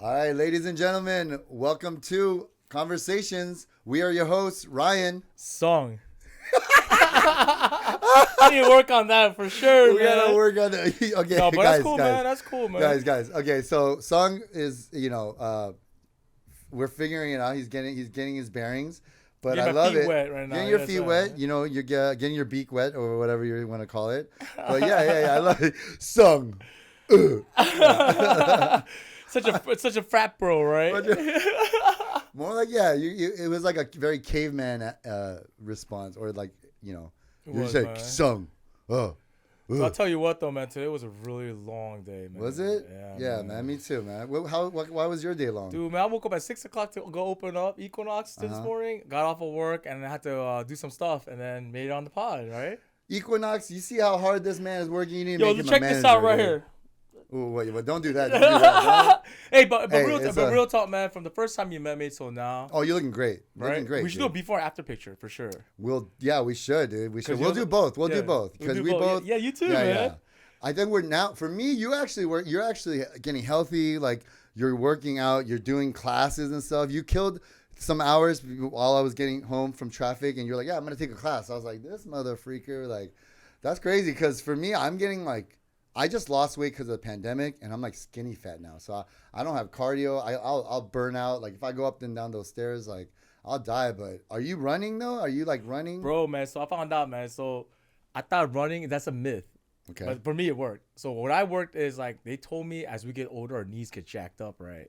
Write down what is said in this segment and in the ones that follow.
All right, ladies and gentlemen, welcome to Conversations. We are your hosts, Ryan. Song. I need to work on that for sure, We man. gotta work on that. Okay, No, but guys, that's cool, man. That's cool, man. Guys. Okay, so Song is, we're figuring it out. He's getting his bearings, but Getting I my love feet it. wet right now. Getting your Yes, feet sir. wet. You're getting your beak wet or whatever you want to call it. But yeah. I love it. Song. It's such a frat bro, right? More like it was like a very caveman response, or like you was, said man. Song. So I'll tell you what, though, man. Today was a really long day, man. Was it? Yeah, man. Me too, man. Why was your day long? Dude, man, I woke up at 6 o'clock to go open up Equinox this morning. Got off of work and I had to do some stuff and then made it on the pod, right? Equinox, you see how hard this man is working? You need to Yo, make him check a this manager, out right dude. here. Ooh, wait, but don't do that. Don't do that. Hey, but Hey, real talk, man. From the first time you met me till now, Oh, you're looking great. right? Looking great. We should do a before after picture for sure. We should, dude. We should. 'Cause We'll you do look- both. We'll yeah, do both we'll because do we both. both. Yeah, you too, yeah, man. yeah. I think we're now. For me, you're actually getting healthy. Like you're working out. You're doing classes and stuff. You killed some hours while I was getting home from traffic, and you're like, "Yeah, I'm gonna take a class." I was like, "This mother freaker!" Like, that's crazy. Because for me, I'm getting like. I just lost weight because of the pandemic, and I'm like skinny fat now. So I don't have cardio. I'll burn out. Like if I go up and down those stairs, like I'll die. But are you running though? Are you like running? Bro, man. So I found out, man. So I thought running, that's a myth. Okay. But for me, it worked. So what I worked is like they told me as we get older, our knees get jacked up, right?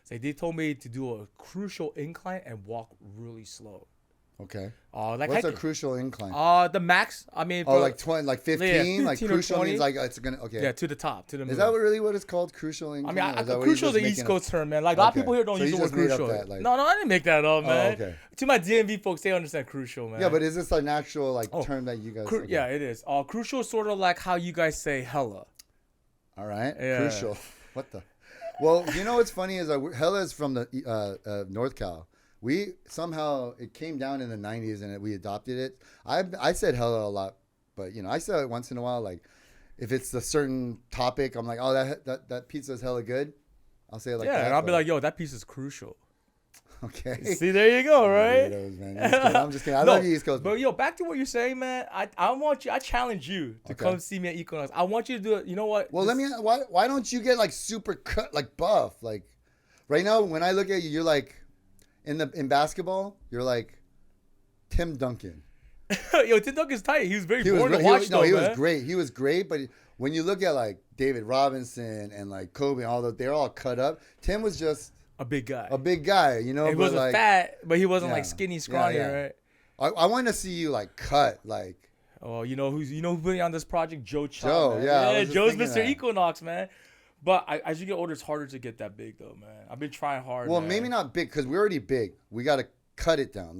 So they told me to do a crucial incline and walk really slow. Okay. Like What's a hiking. crucial incline? The max. I mean, Oh, for- like 20, like 15? Yeah, like 15 or crucial 20. means like it's gonna. Okay. yeah, to the top, to the Is middle. that really what it's called? Crucial I incline? mean, Or is that what crucial is you're the just East making Coast term, man. Like a lot of Okay. people here don't So use you the word just made up crucial. that, like- No, I didn't make that up, man. okay. To my DMV folks, they understand crucial, man. Yeah, but is this an actual like Oh, term that you guys? Okay. Yeah, it is. Crucial is sort of like how you guys say hella. All right. Yeah. Crucial. What the? Well, you know what's funny is Hella is from the North Cal. We somehow it came down in the 90s and we adopted it. I said hella a lot, but I say it once in a while. Like if it's a certain topic, I'm like, oh that pizza is hella good. I'll say it like that. And I'll be but- like, yo, that piece is crucial. okay. See, there you go, right? Weirdos, man. East Coast. I'm just kidding. I No, love you, East Coast. But yo, back to what you're saying, man. I challenge you to Okay. come see me at Equinox. I want you to do it. You know what? Well, let me. Why don't you get like super cut, like buff, like right now? When I look at you, you're like in basketball, you're like Tim Duncan. Yo, Tim Duncan's tight. He was very He was boring to he watch, was- though, he man. was great. He was great, but when you look at like David Robinson and like Kobe, and all those, they're all cut up. Tim was just A big guy. a big guy, He but wasn't like, fat, but he wasn't Yeah. like skinny, scrawny, Yeah. right? I want to see you like cut, like Oh, you know who put me on this project? Joe Chow. Joe, man. yeah, I was just Joe's thinking Mr. that. Equinox, man. But as you get older, it's harder to get that big, though, man. I've been trying hard. well, man. maybe not big because we're already big. We got to cut it down.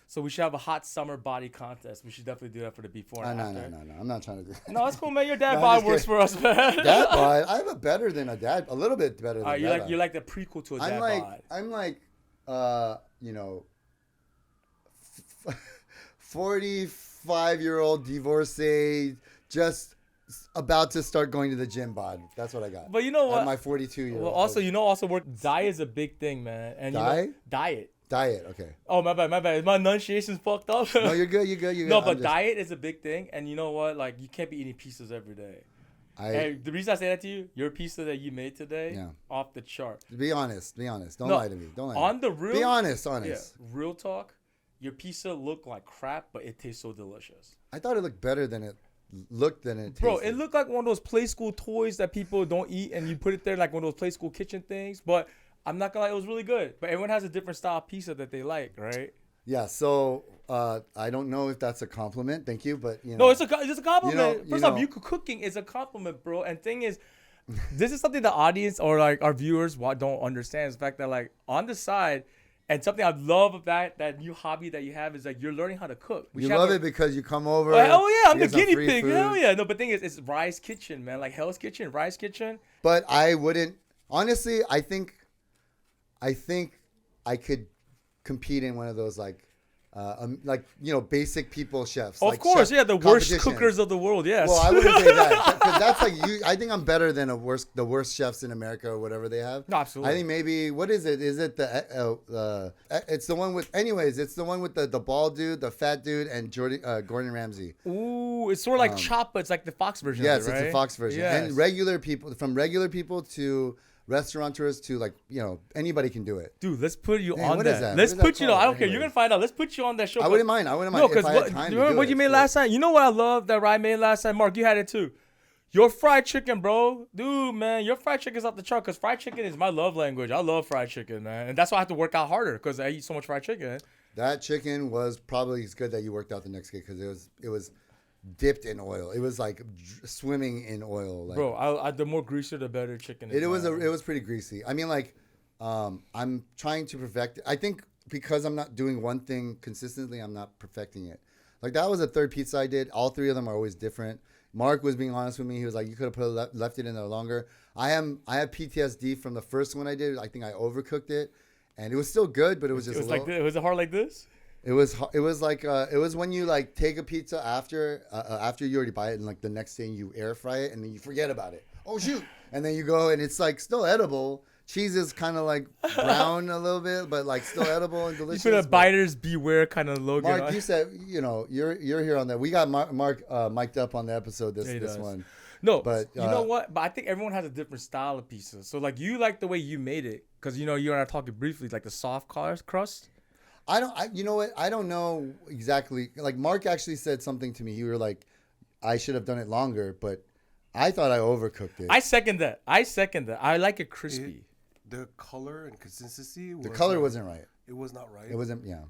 So we should have a hot summer body contest. We should definitely do that for the before and No, after. no. I'm not trying to do that. No, that's cool, man. Your dad No, I'm bod just works for us, man. Dad bod. I have a better than a dad. A little bit better than You're dad like bod. you're like the prequel to a dad bod. I'm like 45-year-old divorcee, just about to start going to the gym bod. That's what I got. But you know what? At my 42-year-old. Well, also work. Diet is a big thing, man. And diet. Diet. Okay. Oh, my bad. My enunciation's fucked up. No, you're good. No, I'm but just- diet is a big thing, and you know what? Like, you can't be eating pizzas every day. And the reason I say that to you, your pizza that you made today, Yeah. off the chart. Be honest. Don't No, lie to me. Don't lie. To On me. the real, Be honest. yeah, real talk. Your pizza looked like crap, but it tastes so delicious. I thought it looked better than it looked than it tasted. Bro, it looked like one of those play school toys that people don't eat, and you put it there like one of those play school kitchen things. But I'm not gonna lie, it was really good. But everyone has a different style of pizza that they like, right? Yeah. So I don't know if that's a compliment. Thank you, but No, it's a compliment. You First know- off, you cooking is a compliment, bro. And thing is, this is something the audience or like our viewers don't understand. Is the fact that like on the side, and something I love about that new hobby that you have is like you're learning how to cook. You love it because you come over. Oh yeah, I'm you the get some guinea free pig. food. Hell yeah. No, but thing is, it's Rise Kitchen, man. Like Hell's Kitchen, Rise Kitchen. But I wouldn't. Honestly, I think I could compete in one of those like like basic people chefs. Of like course, chef yeah, the worst competition. cookers of the world. Yes. Well, I wouldn't say that, because that's like you. I think I'm better than the worst chefs in America or whatever they have. No, absolutely. I think maybe what is it? Is it it's the one with? Anyways, it's the one with the bald dude, the fat dude, and Gordon Ramsay. Ooh, it's sort of like Chop, but it's like the Fox version. Yes, of it, right? it's the Fox version. Yes. And regular people, from regular people to restaurateurs to like anybody can do it. Dude, let's put you Dang, on what is that. that? Let's What is put that you. I don't called? care. You're gonna find out. Let's put you on that show. I wouldn't mind. I wouldn't mind. No, if because I had time you to remember do what it. you made last time? You know what I love that I made last time? Mark, you had it too. Your fried chicken, bro. Dude, man, your fried chicken is off the chart because fried chicken is my love language. I love fried chicken, man. And that's why I have to work out harder because I eat so much fried chicken. That chicken was probably as good that you worked out the next day, because it was dipped in oil. It was like swimming in oil. Like, Bro, the more greasier, the better chicken is. it was pretty greasy. I mean, like, I'm trying to perfect it. I think because I'm not doing one thing consistently, I'm not perfecting it. Like, that was the third pizza I did. All three of them are always different. Mark was being honest with me. He was like, you could have left it in there longer. I have PTSD from the first one I did. I think I overcooked it, and it was still good, but it was just like this. Was it hard like this? It was like it was when you like take a pizza after you already buy it, and like the next day you air fry it, and then you forget about it. Oh shoot! And then you go, and it's like still edible. Cheese is kind of like brown a little bit, but like still edible and delicious. You put a biters beware kind of logo. Mark, you said you're here on that. We got Mark mic'd up on the episode this one. No, but you know what? But I think everyone has a different style of pizza. So like you like the way you made it because you and I are talking briefly like the soft crust. You know what? I don't know exactly. Like Mark actually said something to me. You were like, I should have done it longer, but I thought I overcooked it. I second that. I like it crispy. The color and consistency. The color wasn't right. It was not right. It wasn't. Yeah.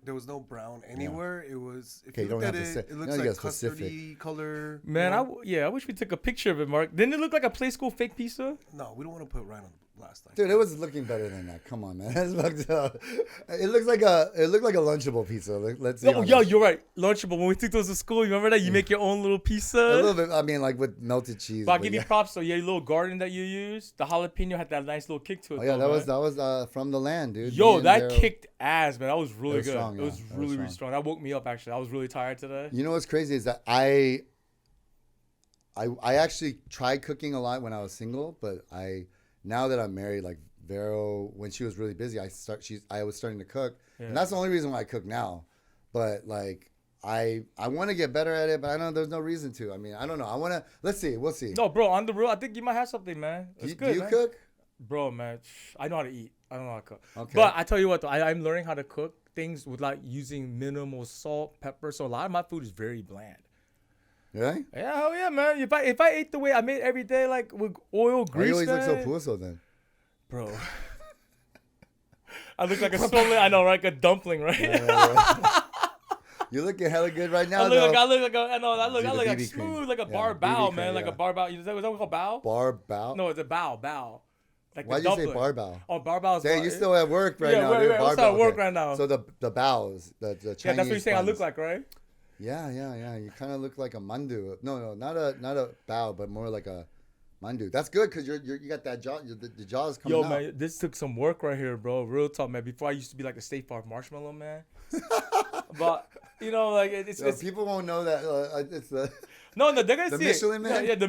There was no brown anywhere. Yeah. It was. If okay, you look at it, it looks like custardy color. Man, I wish we took a picture of it, Mark. Didn't it look like a Play School fake pizza? No, we don't want to put Ryan on the last time. Dude, it was looking better than that. Come on, man. It looked like a Lunchable pizza. Let's see. Oh, yo, you're right. Lunchable. When we took those to school, you remember that? You make your own little pizza. A little bit. I mean, like with melted cheese. But I'll give you props. So your little garden that you used, the jalapeno had that nice little kick to it. Oh yeah, that was from the land, dude. Yo, that kicked ass, man. That was really good. Strong, it was really strong. That woke me up actually. I was really tired today. You know what's crazy is that I actually tried cooking a lot when I was single, but now that I'm married, like Vero, when she was really busy, I was starting to cook, and that's the only reason why I cook now. But like I want to get better at it, but I know there's no reason to. I mean, I don't know. Let's see. We'll see. No, bro, on the real, I think you might have something, man. It's good. Do you cook? Bro, man, I know how to eat. I don't know how to cook. Okay. But I tell you what, though, I'm learning how to cook things with like using minimal salt, pepper. So a lot of my food is very bland. Really? Yeah, hell yeah, man. If I ate the way I made every day, like with oil, grease, you always man, look so puso then? Bro. I look like a swollen, I know, right? Like a dumpling, right? Yeah. You're looking hella good right now. I look like smooth, like a bar bao, man. Like a bar bao. Is that what called bao? Bar bao? No, it's a bao. Like why'd you say bar bao? Oh, bar bao is Hey, you're still at work right now. Right. I'm still at work right now. So the baos, the Chinese. Yeah, that's what you're saying. buns. I look like, right? Yeah. You kind of look like a mandu. No, not a bao, but more like a mandu. That's good because you got that jaw. The jaw's coming out. Yo, man, this took some work right here, bro. Real talk, man. Before I used to be like a State Farm marshmallow man, but like it's people won't know that it's the. No, they're gonna the see Michelin it. Man. Yeah, the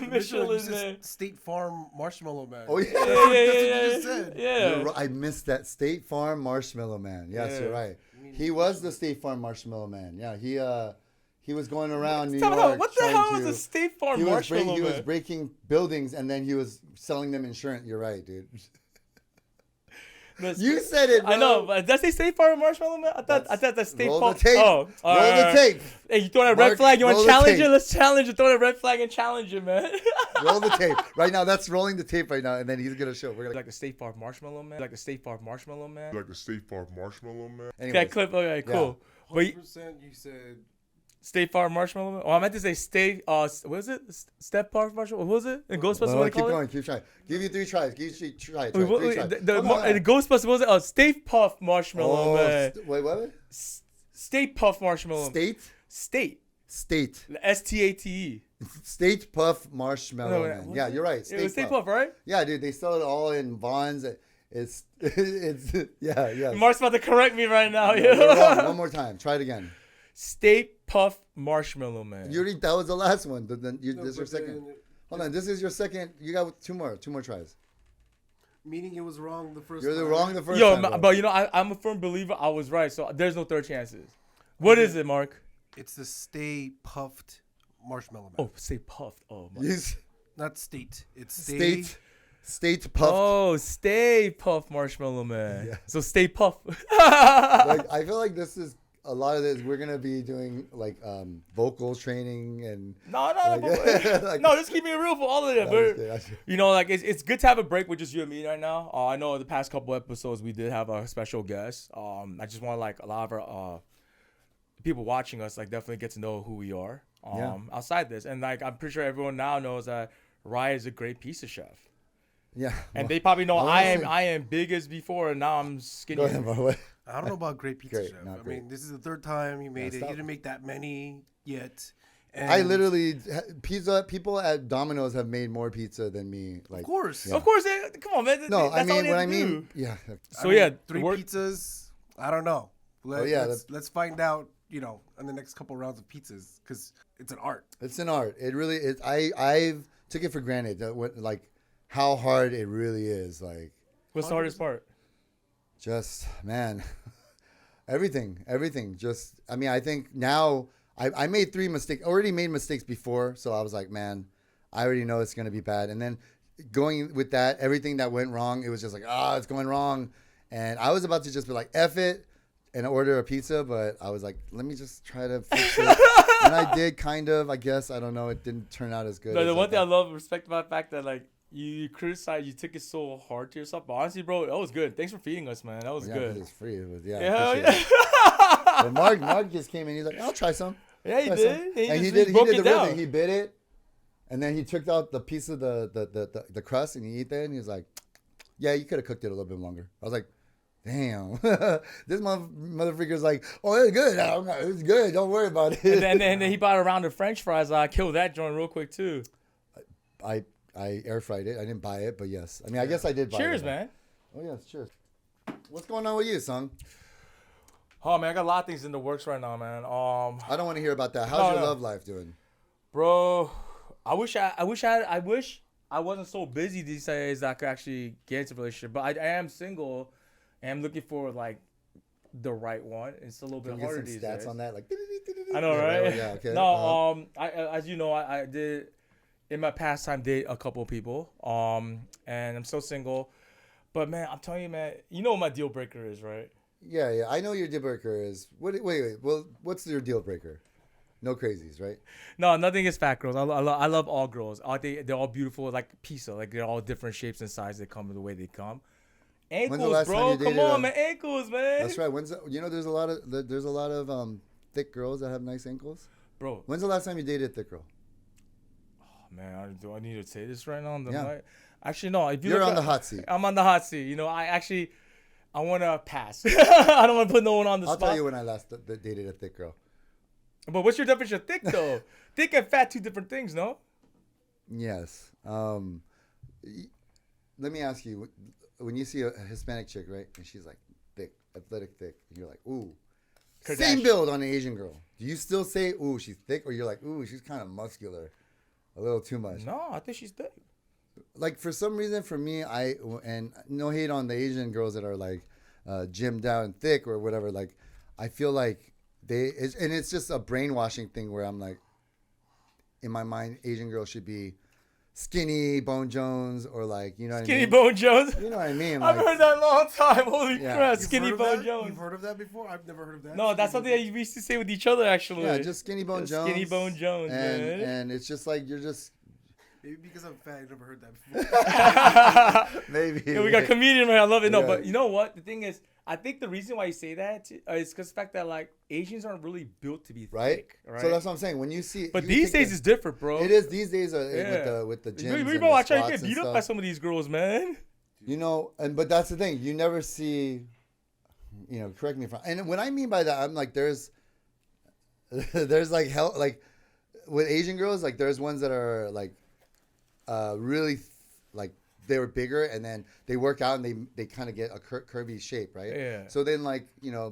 Michelin Man. State Farm Marshmallow Man. Oh yeah, that's what you just said. Yeah. Right. I missed that State Farm Marshmallow Man. Yes, you're right. He was the State Farm Marshmallow Man. Yeah, he was going around New York. What the hell was a State Farm Marshmallow Man? He was breaking buildings and then he was selling them insurance. You're right, dude. You said it, bro. I know, but did I say State Farm Marshmallow Man? I thought that's State Farm. Roll the tape. Oh, roll the tape. Hey, you throwing a red flag? You want to challenge it? Let's challenge it. Throw a red flag and challenge it, man. Roll the tape. Right now, that's rolling the tape right now, and then he's going to show. We're gonna like a State Farm Marshmallow Man? Like a State Farm Marshmallow Man? Like a State Farm Marshmallow Man? Okay, clip. Okay, cool. Yeah. 100% you said... State Farm Marshmallow Man? Oh, I meant to say State... what is it? Step Farm Marshmallow? What was it? In Ghostbusters, what keep call going. it? Keep trying. Give you 3 tries. Give you 3 tries. The Ghostbusters, what was it? State Puff Marshmallow Man. Wait, what? State Puff Marshmallow. State? State. STATE. State Puff Marshmallow Man. Yeah, you're right. It was State Puff, right? Yeah, dude. They sell it all in Vons. it's yeah. Mark's about to correct me right now. You're wrong. Yeah. One more time. Try it again. Stay Puft Marshmallow Man. That was the last one. This No, is your but second. then- Hold on. This is your second. You got two more tries. Meaning it was wrong the first You're time. wrong the first Yo, time. bro. but you know, I'm a firm believer I was right, so there's no third chances. What is it, Mark? It's the Stay Puffed Marshmallow Man. Oh, say Puffed. Oh, my. Use Not state. It's Stay. state puffed. Oh, Stay Puft Marshmallow Man. Yeah. So stay Puff. Like I feel like this is a lot of this. We're gonna be doing like vocal training and No, like, like- no, just keep me real for all of them. You know, like it's good to have a break with just you and me right now. I know the past couple episodes we did have a special guest. I just want like a lot of our people watching us like definitely get to know who we are outside this, and like I'm pretty sure everyone now knows that Rye is a great pizza chef, Yeah. and they probably know honestly- I am big as before, and now I'm skinny. Go ahead, bro. I don't know about great pizza Great, chef. not I great. mean, this is the third time you made it. stop. You didn't make that many yet. And I literally pizza. People at Domino's have made more pizza than me. Like, Of course. Yeah. Of course, come on, man. no, That's I all mean they what have I to mean. do. Yeah. So yeah, three we're- pizzas. I don't know. yeah, Let's find out. You know, in the next couple rounds of pizzas, because it's an art. It's an art. It really is. I've took it for granted that like how hard it really is. Like, What's the hardest part? just man, everything. Just I mean, I think now I made 3 mistakes. Already made mistakes before, so I was like, man, I already know it's gonna be bad. And then going with that, everything that went wrong, it was just like, it's going wrong. And I was about to just be like, F it and order a pizza, but I was like, let me just try to fix it. And I did kind of, I guess. I don't know. It didn't turn out as good. No, as the one thing I thought. love, respect about the fact that like you criticize, you took it so hard to yourself. But honestly, bro, that was good. Thanks for feeding us, man. That was Yeah, 'cause good. it's free. It was, yeah. Yeah, appreciate it. But Mark just came in. He's like, I'll try some. yeah, he Try did. some. He And he just did. He broke did it the real down. thing. He bit it, and then he took out the piece of the crust and he ate that. And he was like, yeah, you could have cooked it a little bit longer. I was like, damn. This motherfucker's like, oh, it's good. It's good. Don't worry about it. And then he bought a round of French fries. I killed that joint real quick too. I air fried it. I didn't buy it, but yes. I mean, I guess I did buy it. Cheers, man. Oh yes, cheers. What's going on with you, son? Oh man, I got a lot of things in the works right now, man. I don't want to hear about that. How's No, your no. love life doing? Bro, I wish I wasn't so busy these days that I could actually get into a relationship. But I am single, and I'm looking for like the right one. It's a little bit Can we get harder some these stats days. on that? Like, I know, Yeah, right? Yeah, okay. No, I as you know, I did in my pastime date a couple of people. And I'm still single. But man, I'm telling you, man, you know what my deal breaker is, right? Yeah. I know your deal breaker is. Wait. Well, what's your deal breaker? No crazies, right? No, nothing is fat girls. I love all girls. They're all beautiful, like pizza. Like they're all different shapes and sizes. They come the way they come. Ankles, last time bro. you Come dated on, a- man. Ankles, man. That's right. There's a lot of thick girls that have nice ankles. Bro, When's the last time you dated a thick girl? man, do I need to say this right now on the Yeah. mic? Actually, no. If you You're look on the at- hot seat. I'm on the hot seat. You know, I want to pass. I don't want to put no one on the I'll spot. tell you when I last dated a thick girl. But what's your definition of thick, though? Thick and fat, two different things, no? Yes. Let me ask you: when you see a Hispanic chick, right, and she's like thick, athletic, thick, and you're like, ooh, same Kardashian. build on an Asian girl. Do you still say, ooh, she's thick, or you're like, ooh, she's kind of muscular, a little too much? No, I think she's thick. Like for some reason, for me, and no hate on the Asian girls that are like gymmed out and thick or whatever. Like, I feel like it's just a brainwashing thing where I'm like, in my mind, Asian girls should be skinny Bone Jones or like, you know what Skinny I mean? Bone Jones. You know what I mean? I've Like, heard that a long time. Holy Yeah. crap, You've Skinny heard of Bone that? Jones. You've heard of that before? I've never heard of that. No, that's something that we used to say with each other, actually. yeah, just skinny Bone Yeah, Jones. Skinny Bone Jones, and, man. And it's just like you're just Maybe because I'm fat, I've never heard that before. maybe. Yeah, we got comedian right. I love it. No, Yeah. but you know what? The thing is, I think the reason why you say that is because the fact that like Asians aren't really built to be right? thick, right? So that's what I'm saying. When you see, but you these think days it's different, bro. it is these days Yeah. with the gyms. We and bro, the I try to squats get and beat up stuff. by some of these girls, man. You know, but that's the thing. You never see, you know, correct me if I'm, and what I mean by that, I'm like, there's like hell, like with Asian girls, like there's ones that are like, really like they were bigger, and then they work out and they kind of get a curvy shape, right? Yeah. So then like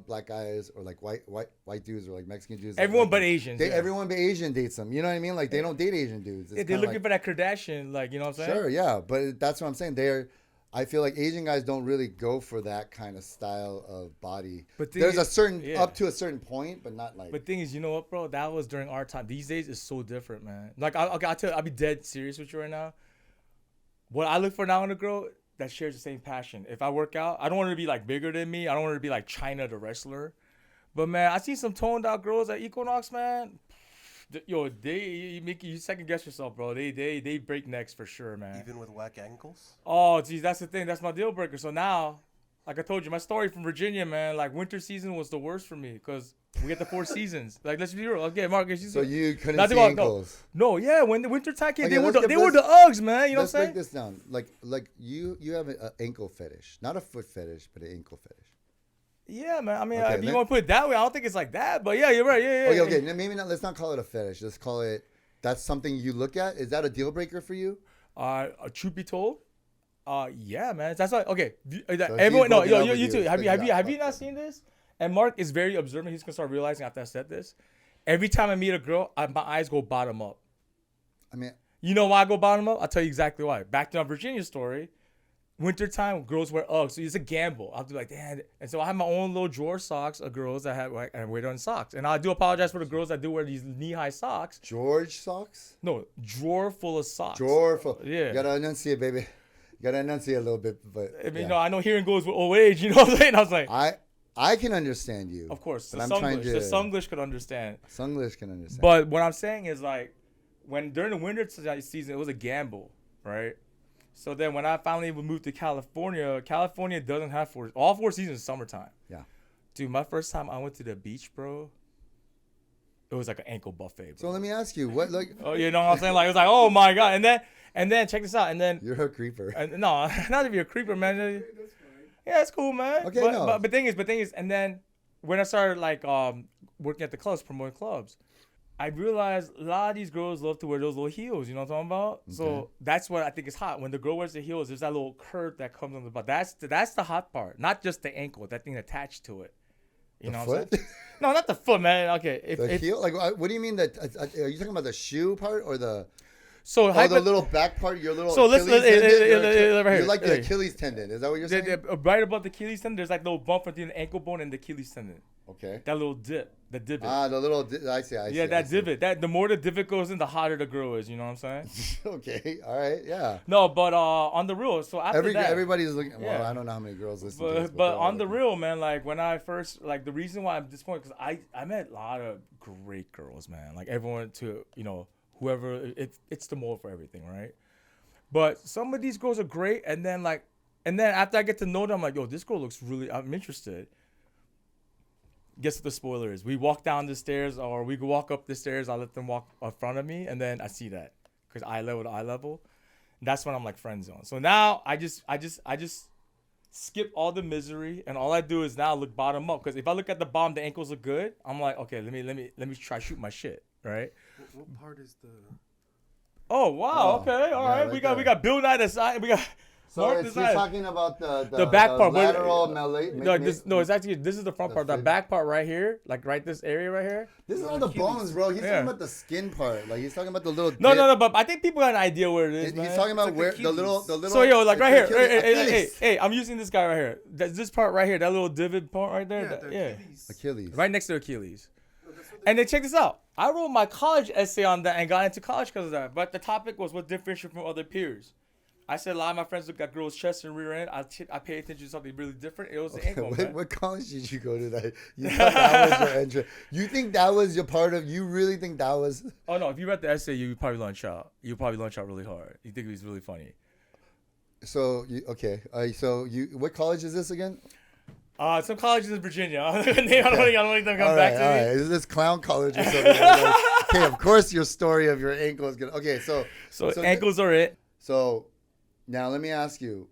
black guys or like white dudes or like Mexican dudes. Everyone like, but Asians. Everyone but Asian dates them. You know what I mean? Like they don't date Asian dudes. It's They're looking like, for that Kardashian, like you know what I'm saying? Sure, yeah, but that's what I'm saying. I feel like Asian guys don't really go for that kind of style of body. But there's a certain up to a certain point, but not like. But thing is, you know what, bro? That was during our time. These days is so different, man. Like I'll tell you, I'll be dead serious with you right now. What I look for now in a girl that shares the same passion. If I work out, I don't want her to be like bigger than me. I don't want her to be like China the wrestler. But man, I see some toned out girls at Equinox, man. Yo, they make you second guess yourself, bro. They break necks for sure, man. Even with whack ankles? Oh, geez, that's the thing. That's my deal breaker. So now, like I told you, my story from Virginia, man. Like winter season was the worst for me because we get the 4 seasons. Like let's be real. Okay, Marcus. So you couldn't see ankles. No, yeah. When the winter time came, Okay, they were the Uggs, man. You know what I'm saying? Let's break this down. Like you have an ankle fetish, not a foot fetish, but an ankle fetish. Yeah, man. I mean, if you want to put it that way, I don't think it's like that. But yeah, you're right. Yeah. Okay. Maybe not. Let's not call it a fetish. Let's call it. That's something you look at. Is that a deal breaker for you? Truth be told, yeah, man. That's like okay. So Everyone, no, you too. Have you not seen this? And Mark is very observant. He's gonna start realizing after I said this. Every time I meet a girl, my eyes go bottom up. I mean, you know why I go bottom up? I'll tell you exactly why. Back to our Virginia story. Wintertime, girls wear Uggs, so it's a gamble. I'll be like, damn. And so I have my own little drawer socks of girls that have like, and wear their own socks. And I do apologize for the girls that do wear these knee-high socks. George socks? No, drawer full of socks. Drawer full. Yeah. You gotta enunciate, baby. You gotta enunciate a little bit, but I mean, I know hearing goes with old age. You know what I'm saying? I was like, I can understand you. Of course, the Sunglish could understand. Sunglish can understand. But what I'm saying is like, when during the winter season, it was a gamble, right? So then when I finally moved to California doesn't have all 4 seasons summertime. Yeah. Dude, my first time I went to the beach, bro, it was like an ankle buffet, bro. So let me ask you, what like oh, you know what I'm saying? Like it was like, oh my God. And then check this out. And then you're a creeper. No, not if you're a creeper, man. Yeah, it's cool, man. Okay, but thing is, and then when I started like working at the clubs, promoting clubs, I realized a lot of these girls love to wear those little heels. You know what I'm talking about? Okay. So that's what I think is hot. When the girl wears the heels, there's that little curve that comes on the butt. That's the hot part, not just the ankle, that thing attached to it. You know what I'm saying? No, not the foot, man. Okay. The heel? Like, what do you mean that? Are you talking about the shoe part or the? So the little back part, your little. So Achilles tendon? You're like the hey. Achilles tendon. Is that what you're saying? Right above the Achilles tendon, there's like a little bump between the ankle bone and the Achilles tendon. Okay. That little dip, the divot. The little. I see. Yeah, that divot. That the more the divot goes in, the hotter the girl is. You know what I'm saying? Okay. All right. Yeah. No, but on the real. So after that, everybody's looking. Well, yeah. I don't know how many girls listen to this. But on the real, man, like when I first, like the reason why I'm disappointed because I met a lot of great girls, man. Like everyone to whoever it's the mold for everything, right? But some of these girls are great, and then after I get to know them, I'm like, yo, this girl looks really. I'm interested. Guess what the spoiler is? We walk down the stairs, or we can walk up the stairs. I let them walk in front of me, and then I see that because eye level to eye level. That's when I'm like friend zone. So now I just skip all the misery, and all I do is now look bottom up. Because if I look at the bottom, the ankles are good. I'm like, okay, let me try shoot my shit, right? What part is the? Oh wow, okay, all right. We got Bill Nye the side. We got. So he's talking about the back part. Lateral it's actually this is the front part. The back part right here, like right this area right here. This is all the bones, bro. He's talking about the skin part. Like he's talking about the little. No. But I think people got an idea where it is. He's talking about where the little. So yo, like right here. Hey, I'm using this guy right here. This part right here, that little divot part right there. Yeah. Achilles. Right next to Achilles. And then check this out. I wrote my college essay on that and got into college because of that. But the topic was what differentiates from other peers. I said a lot of my friends look at girls' chest and rear end. I pay attention to something really different. It was the ankle, man. What college did you go to that? You thought that was your entry? You think that was your part of? You really think that was? Oh no! If you read the essay, you probably lunch out. You probably lunch out really hard. You think it was really funny. So what college is this again? Some colleges in Virginia. I don't want them to come back to me. Is this clown college or something? Okay, of course your story of your ankle is gonna. Okay, so ankles are it. So. Now let me ask you.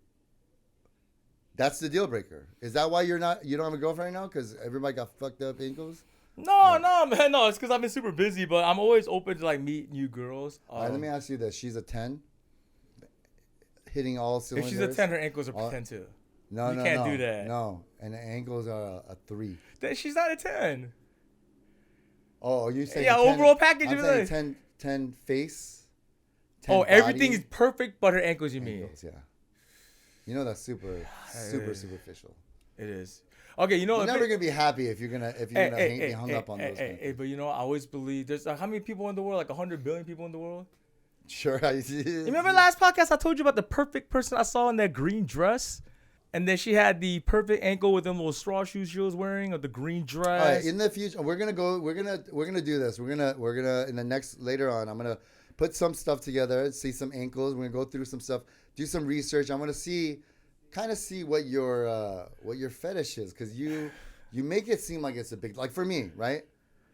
That's the deal breaker. Is that why you don't have a girlfriend right now? Because everybody got fucked up ankles? No, man. No, it's because I've been super busy, but I'm always open to like meet new girls. All right, let me ask you this. She's a 10. hitting all If cylinders. she's a 10, her ankles are all- 10 too. No, you no, can't no, do that. No, and the ankles are a 3. Then she's not a 10. Oh, are you saying Yeah, 10, overall package I'm of saying like- 10 face. 10 Oh, everything body, is perfect but her ankles, you mean? ankles, yeah. You know that's super superficial. It is. Okay, you know, You're if never it- gonna be happy if you're gonna be hung up on those. Hey, but you know, I always believe there's how many people in the world? Like 100 billion people in the world. Sure, You remember last podcast I told you about the perfect person I saw in that green dress, and then she had the perfect ankle with them little straw shoes she was wearing, or the green dress. All right, in the future, we're gonna do this. We're gonna in the next later on. I'm gonna put some stuff together, see some ankles. We're gonna go through some stuff, do some research. I'm gonna see what your fetish is, because you make it seem like it's a big, like for me, right?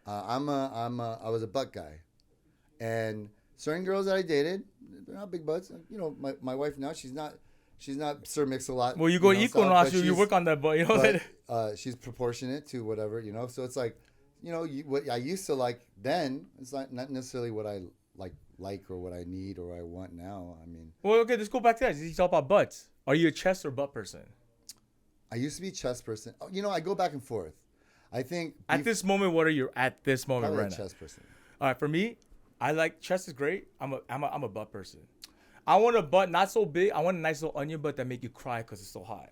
I was a butt guy, and certain girls that I dated, they're not big butts. You know, my wife now, she's not Sir Mix-a-Lot. Well, you go equal style, now, you work on that, but you know. But she's proportionate to whatever, you know. So it's like, you know, what I used to like then, it's not necessarily what I like or what I need or I want now. I mean, well, okay, let's go back to that. You talk about butts. Are you a chest or butt person? I used to be a chest person. You know, I go back and forth. I think At this moment, what are you at this moment probably right a now? chest person. All right, for me, I like chest is great. I'm a butt person. I want a butt not so big. I want a nice little onion butt that make you cry because it's so hot.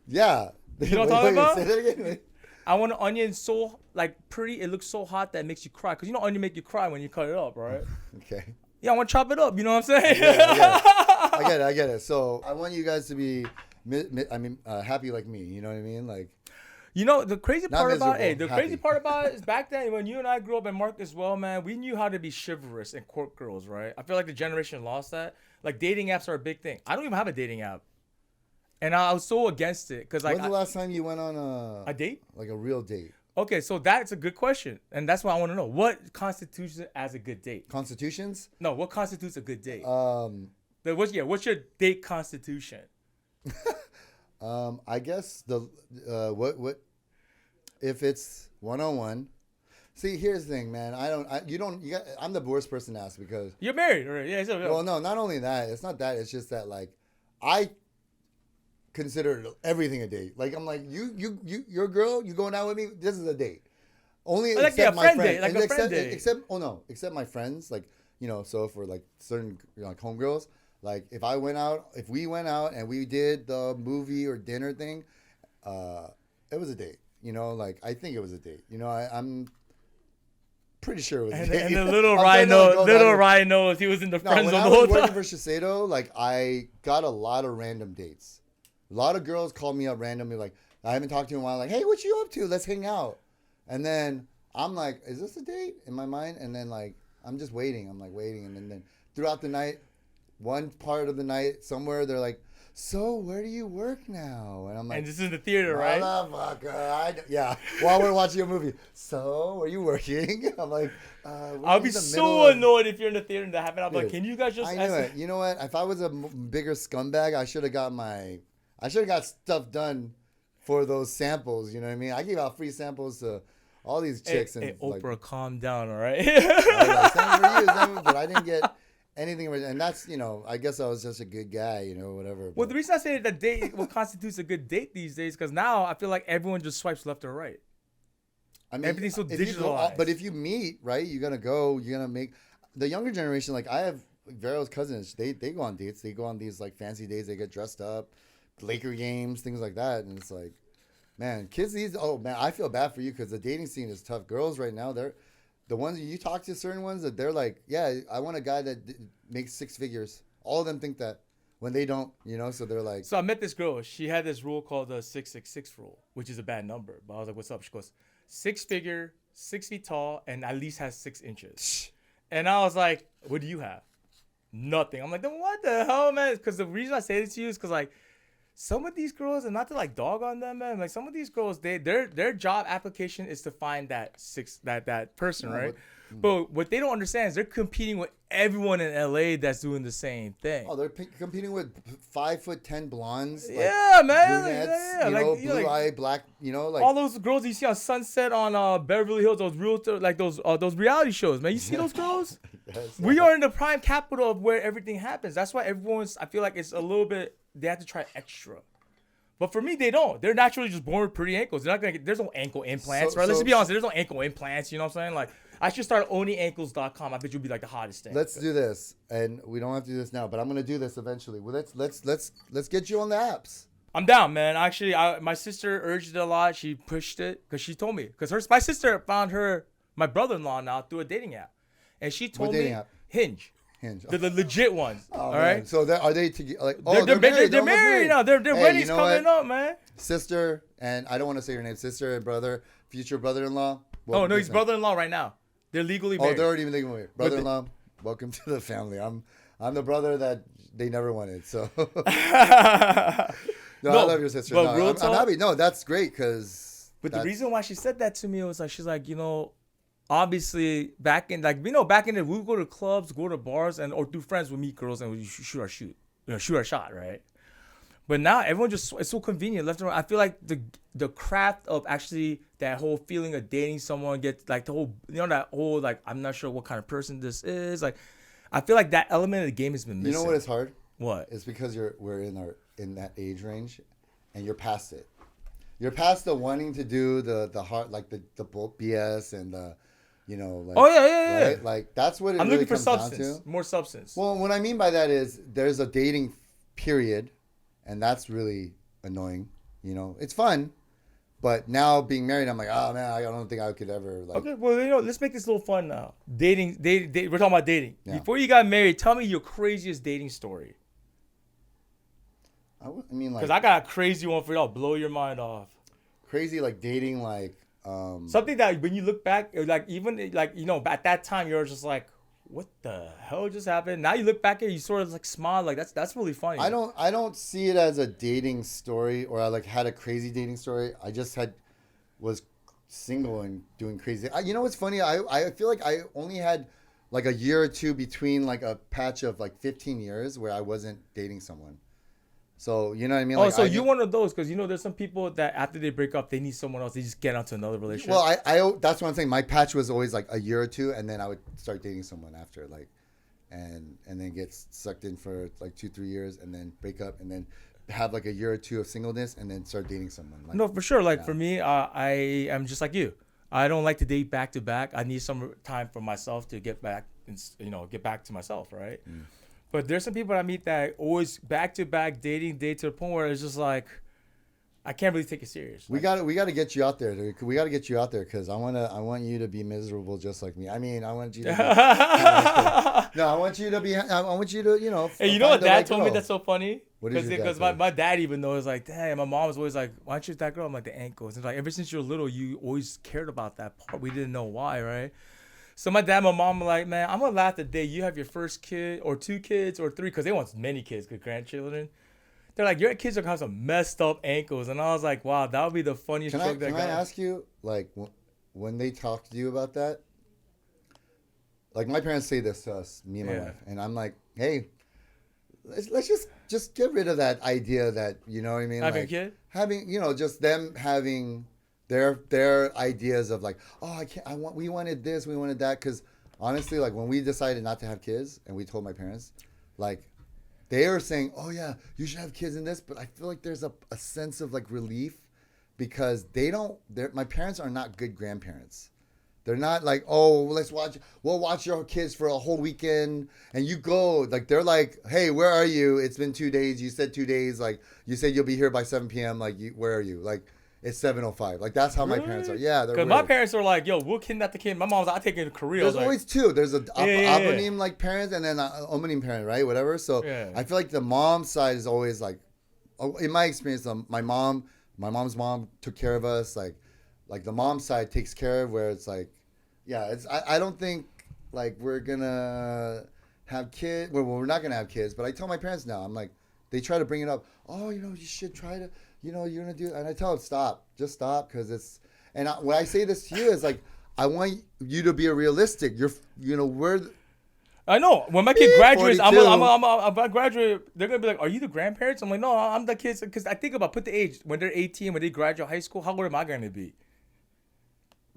Yeah. You know what I'm talking about? Say that again. I want an onion so like pretty. It looks so hot that it makes you cry. Cause you know onion make you cry when you cut it up, right? Okay. Yeah, I want to chop it up. You know what I'm saying? I get it. So I want you guys to be, happy like me. You know what I mean? Like, You know the crazy Not part about miserable, the crazy happy. part about it is back then when you and I grew up and Mark as well, man. We knew how to be chivalrous and court girls, right? I feel like the generation lost that. Like dating apps are a big thing. I don't even have a dating app, and I was so against it because like when's the last time you went on a date. like a real date? Okay, so that's a good question, and that's what I want to know. What constitutes it as a good date? Constitutions? No, what constitutes a good date? Um, What's your date constitution? I guess what if it's one-on-one. See, here's the thing, man. I'm the worst person to ask because, You're married, right? Yeah. well, no, not only that. It's not that. It's just that, like, I consider everything a date. Like, I'm like, your girl, you going out with me? This is a date. Only Like, except a my friend friend. date, like a friend date. Except my friends. Like, you know, so for like certain like homegirls, like if we went out and we did the movie or dinner thing, it was a date. You know, like I think it was a date. You know, I'm pretty sure it was a date. And the little I'm trying to go down- Ryan knows he was in the No, friend when zone I the whole was working time. for Shiseido, like I got a lot of random dates. A lot of girls called me up randomly, like I haven't talked to you in a while. Like, hey, what you up to? Let's hang out. And then I'm like, is this a date in my mind? And then like I'm just waiting. I'm like waiting, and then throughout the night, one part of the night somewhere they're like, so where do you work now? And I'm like, And this is the theater, right? motherfucker, yeah. While we're watching a movie, so are you working? I'm like, I'll be so annoyed if you're in the theater and that happened. I'm like, Dude, can you guys just? I knew it. You know what? If I was a bigger scumbag, I should have got stuff done for those samples. You know what I mean? I gave out free samples to all these chicks. Hey, like, Oprah, calm down, all right? same for you, but I didn't get anything. And that's, you know, I guess I was just a good guy, you know, whatever. Well, But the reason I say that date, what constitutes a good date these days, because now I feel like everyone just swipes left or right. I mean, everything's so if you go out- digitalized. but if you meet, right, you're gonna make the younger generation. Like I have Vero's cousins. They go on dates. They go on these like fancy days. They get dressed up, Laker games, things like that. And it's like, man, kids these. Oh man, I feel bad for you because the dating scene is tough. Girls right now, they're the ones you talk to. Certain ones that they're like, yeah, I want a guy that makes 6 figures. All of them think that when they don't, you know. So they're like, So I met this girl. She had this rule called the 666 rule, which is a bad number. But I was like, what's up? She goes, 6 figure, 6 feet tall, and at least has 6 inches. And I was like, what do you have? Nothing. I'm like, then what the hell, man? Because the reason I say this to you is because, like, some of these girls, and not to like dog on them, man. Like some of these girls, their job application is to find that person, No, right? But what they don't understand is they're competing with everyone in LA that's doing the same thing. Oh, they're competing with 5'10" blondes. Like, Yeah, man. brunettes, Yeah, you know, like, blue eye, black. You know, like all those girls you see on Sunset on Beverly Hills, those those reality shows, man. You see those girls? Yes. We are in the prime capital of where everything happens. That's why everyone's. I feel like it's a little bit. They have to try extra. But for me, they don't. They're naturally just born with pretty ankles. They're not gonna get. There's no ankle implants, right? Let's be honest. There's no ankle implants. You know what I'm saying? Like, I should start owningankles.com. I bet you'll be like the hottest thing. Let's do this, and we don't have to do this now, but I'm gonna do this eventually. Well, let's get you on the apps. I'm down, man. Actually, my sister urged it a lot. She pushed it because she told me. Because my sister found my brother-in-law now through a dating app, and she told me app? Hinge. The legit ones. Oh, all man. right. So are they together? Like, They're married. They're married now. Their Hey, wedding's you know coming what? up, man. Sister, and I don't want to say your name. Sister and brother, future brother-in-law. Oh no, he's brother-in-law right now. They're legally married. Oh, they're already legally married. Brother-in-law, welcome to the family. I'm the brother that they never wanted. So. No, I love your sister. But No, I'm happy. No, that's great because. But the reason why she said that to me was like, she's like, obviously back in the we would go to clubs, go to bars, or through friends would meet girls and we shoot our shot, right? But now everyone it's so convenient left and right. I feel like the craft of actually that whole feeling of dating someone gets like the whole that whole like I'm not sure what kind of person this is. Like I feel like that element of the game has been missing. You know what is hard? What? It's because we're in that age range, and you're past it. You're past the wanting to do the hard like the BS and the. Like, oh yeah. Right? Like that's what it I'm really looking for comes substance, down to. more substance. Well, what I mean by that is there's a dating period, and that's really annoying. It's fun, but now being married, I'm like, oh man, I don't think I could ever like. Okay, well, let's make this a little fun now. Dating, we're talking about dating. Yeah. Before you got married, tell me your craziest dating story. I mean, like, Because I got a crazy one for y'all, blow your mind off. crazy like dating like. Something that when you look back, like even like at that time you're just like, what the hell just happened? Now you look back at it, you sort of like smile, like that's really funny. I don't see it as a dating story or I like had a crazy dating story. I just was single and doing crazy. You know what's funny? I feel like I only had like a year or two between like a patch of like 15 years where I wasn't dating someone. So you know what I mean? Oh, like, so you're one of those because there's some people that after they break up they need someone else. They just get onto another relationship. Well, I that's what I'm saying. My patch was always like a year or two, and then I would start dating someone after like, and then get sucked in for like 2-3 years, and then break up, and then have like a year or two of singleness, and then start dating someone. Like, no, for sure. Like for me, I am just like you. I don't like to date back to back. I need some time for myself to get back and get back to myself, right? Mm. But there's some people I meet that always back to back dating to the point where it's just like I can't really take it serious. We got to get you out there, dude. We got to get you out there because I want you to be miserable just like me. I mean, I want you to. I want you to be. I want you to Hey, you know what Dad told me that's so funny? What is your dad Because my dad even knows like, damn, my mom was always like, why don't you that girl? I'm like the ankles. And like ever since you were little, you always cared about that part. We didn't know why, right? So my dad and my mom were like, man, I'm going to laugh the day you have your first kid or 2 kids or 3 because they want many kids, good grandchildren. They're like, your kids are going to have some messed up ankles. And I was like, wow, that would be the funniest joke Can I ask you, like, when they talk to you about that? Like, my parents say this to us, me and my wife. And I'm like, hey, let's just get rid of that idea that, you know what I mean? Having like, a kid? Having, just them having... Their ideas of like, oh, we wanted this, we wanted that. Because honestly, like when we decided not to have kids and we told my parents, like they were saying, oh yeah, you should have kids in this. But I feel like there's a sense of like relief because my parents are not good grandparents. They're not like, oh, we'll watch your kids for a whole weekend and you go. Like they're like, hey, where are you? It's been 2 days. You said 2 days. Like you said you'll be here by 7 p.m. Like where are you? Like it's 7:05. Like that's how my parents are. Yeah, they're because my parents are like, yo, we'll kidnap the kid. My mom's, I'll take it to Korea. There's always 2. There's a Aponym like parents and then an Omonym parent, right? Whatever. So I feel like the mom side is always like, in my experience, my mom's mom took care of us. Like the mom side takes care of where it's like, yeah, I don't think like we're gonna have kids. Well, we're not gonna have kids. But I tell my parents now, I'm like, they try to bring it up. Oh, you should try to. You're gonna do, and I tell them stop, just stop, because it's. And when I say this to you, is like I want you to be a realistic. We're I know when my kid graduates, 42. I'm about to graduate. They're gonna be like, "Are you the grandparents?" I'm like, "No, I'm the kids." Because I think about put the age when they're 18, when they graduate high school. How old am I gonna be?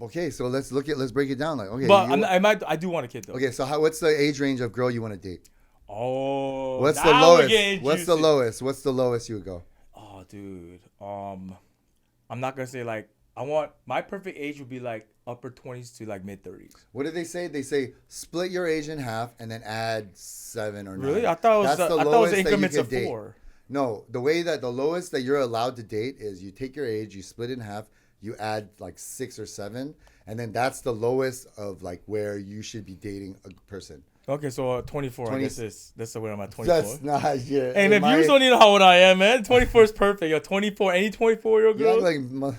okay. So let's break it down. Like, okay, But I do want a kid though. okay. So what's the age range of girl you want to date? Oh, What's the now we're lowest? getting What's the juicy. lowest? What's the lowest you would go? Oh, dude. I'm not gonna say like I want my perfect age would be like upper 20s to like mid 30s. What do they say? They say split your age in half and then add 7 or 9. Really? I thought it was That's the I thought it was lowest that you increments could of date. 4. No, the way that the lowest that you're allowed to date is you take your age, you split it in half, you add like 6 or 7, and then that's the lowest of like where you should be dating a person. Okay, so 24. 20 I guess that's the way I'm at 24. That's not yeah. Hey man, viewers don't even know how old I am, man. 24 is perfect. Yo, 24. Any 24-year-old You girl? act like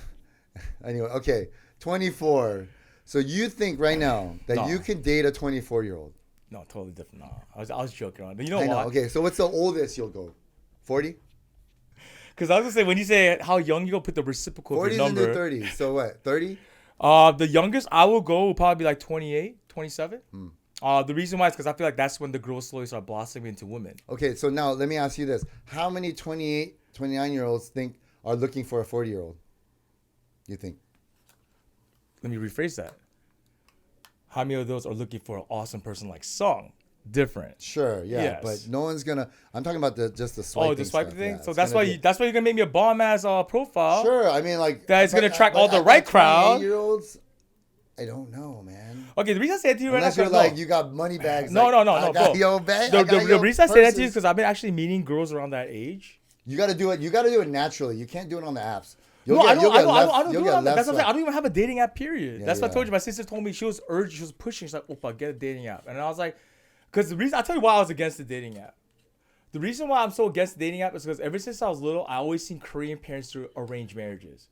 anyway. Okay, 24. So you think right now that No. you can date a 24-year-old? No, totally different. No, I was joking on. You know I why? know. Okay, so what's the oldest you'll go? 40? Because I was gonna say when you say how young you go, put the reciprocal of 40 your is the new number. 30. So what? 30? The youngest I will go will probably be like 28, 27. The reason why is because I feel like that's when the girls slowly start blossoming into women. Okay, so now let me ask you this. How many 28, 29-year-olds think are looking for a 40-year-old? You think? Let me rephrase that. How many of those are looking for an awesome person like Song? Different. Sure, yeah, Yes. but no one's gonna. I'm talking about just the swiping. Oh, the swiping stuff, thing. yeah, So it's that's gonna why be- you're gonna make me a bomb ass profile. Sure, I mean like That is gonna attract all the right crowd. 28-year-olds. I don't know, man. Okay, the reason I say it to you Unless right you're now, like you got money bags. No, like, no, no, I no, got bro. your bag. The reason I say that to you is because I've been actually meeting girls around that age. you got to do it. You got to do it naturally. You can't do it on the apps. You'll No, get- I don't. you'll I get don't. left- I don't you'll do get it. That's left what I'm saying. swipe. I don't even have a dating app. Period. Yeah, That's what I yeah. told you. My sister told me she was pushing. She's like, "Opa, get a dating app." And I was like, because the reason I'll tell you why I was against the dating app. The reason why I'm so against the dating app is because ever since I was little, I always seen Korean parents do arranged marriages.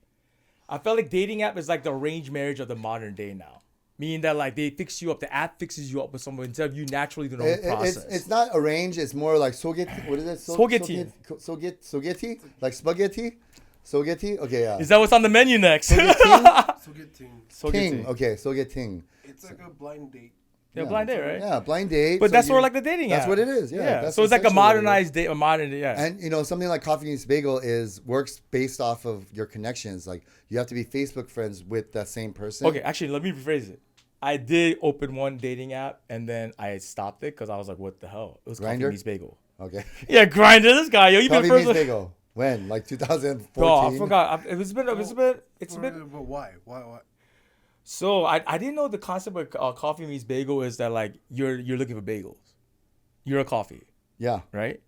I felt like dating app is like the arranged marriage of the modern day now. Meaning that like they fix you up, the app fixes you up with someone instead of you naturally doing the whole process. It's not arranged. It's more like soget. What is it? Spaghetti. Sogetti? Like spaghetti? Sogetti? Okay, yeah. Is that what's on the menu next? So good thing. Ting. Okay, sogeting. It's like a blind date. Yeah, blind date, right? Yeah, blind date. But so that's you- sort of like the dating app. That's what it is. Yeah. That's So it's like a essentially what it is. modernized date, a modern date. Yeah. And something like Coffee Meets Bagel works based off of your connections. Like you have to be Facebook friends with that same person. Okay, actually, let me rephrase it. I did open one dating app and then I stopped it because I was like, "What the hell?" It was Coffee Grindr? Meets Bagel. Okay. Yeah, Grindr. This guy, yo, you been Coffee first. Meets Bagel. When? Like 2014. Bro, I forgot. It's been. But why? Why? So I didn't know the concept of Coffee Meets Bagel is that like you're looking for bagels. You're a coffee, Yeah. right?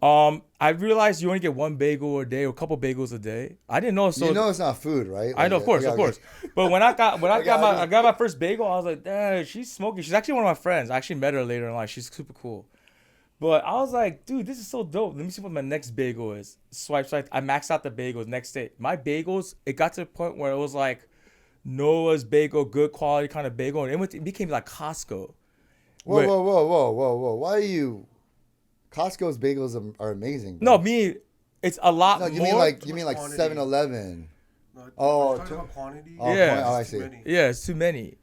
I realized you only get one bagel a day or a couple bagels a day. I didn't know. So You know it's not food, right? I know, of course, yeah, of course. But when I got I my first bagel, I was like, "Dang, she's smoking." She's actually one of my friends. I actually met her later in life. She's super cool. But I was like, "Dude, this is so dope. Let me see what my next bagel is." Swipe. I maxed out the bagels. Next day, my bagels. It got to the point where it was like Noah's bagel, good quality kind of bagel, and it became like Costco. Whoa, Wait. whoa. Why are you? Costco's bagels are amazing. No, bro. it's a lot No, you more. mean like Quantity. 7-Eleven. No, Oh, talking about quantity. Oh, Yeah. I It's too see. many. Yeah, it's too many.